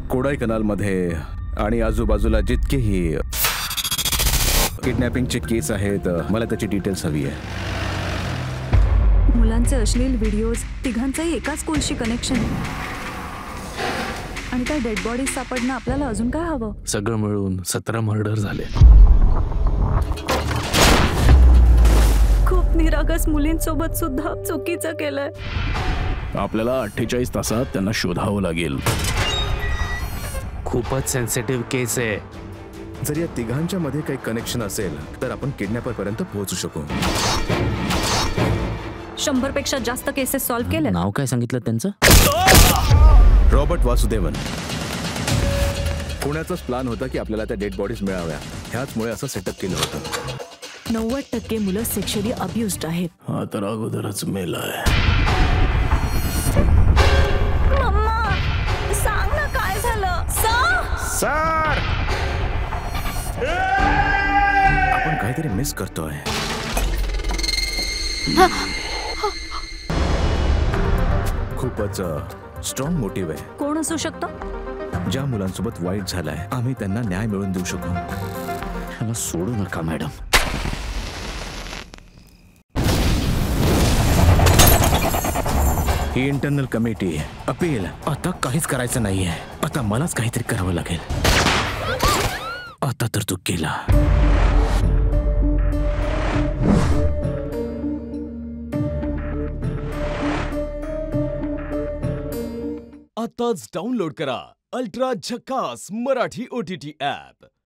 कोडाई कनालमध्ये आणि आजूबाजूला जितकेही किडनॅपिंगचे केस आहेत, मला त्याची डिटेल्स हवी आहे. मुलांचे अश्लील व्हिडिओज, तिघांचंही एकाच स्कूलशी कनेक्शन आहे. आणि त्या डेड बॉडीज सापडणं आपल्याला अजून काय हवं? सगळं मिळून 17 मर्डर झाले. खूप निरागस मुलींसोबत सुद्धा चुकीचं केलंय. आपल्याला 48 तासात त्यांना शोधावं लागेल. खूपच सेन्सिटिव्ह केस आहे. जर या तिघांच्या मध्ये काही कनेक्शन असेल तर आपण किडनॅपर पर्यंत पोहोचू शकू. 100 पेक्षा जास्त केसेस सॉल्व्ह केले. नाव काय सांगितलं त्यांचं? रॉबर्ट वासुदेवन. पुण्याचाच प्लॅन होता की आपल्याला त्या डेड बॉडीज मिळाव्या. ह्याचमुळे असं सेटअप केलं होतं. 90% मुलं सेक्शुअली अब्युज्ड आहेत. हा तर अगोदरच मेलाय. मम्मा, सांग ना काय झालं? सर, आपण काहीतरी मिस करतोय. खूपच स्ट्रॉंग मोटिव्ह आहे. कोण असू शकतं? ज्या मुलांसोबत वाईट झालंय आम्ही त्यांना न्याय मिळवून देऊ शकू. त्याला सोडू नका मॅडम. ही इंटरनल कमिटी अपील आता काहीच करायचं नाहीये. आता मलाच काहीतरी करावं लागेल. आता तर तू केला. आताच डाउनलोड करा अल्ट्रा झकास मराठी OTT ॲप.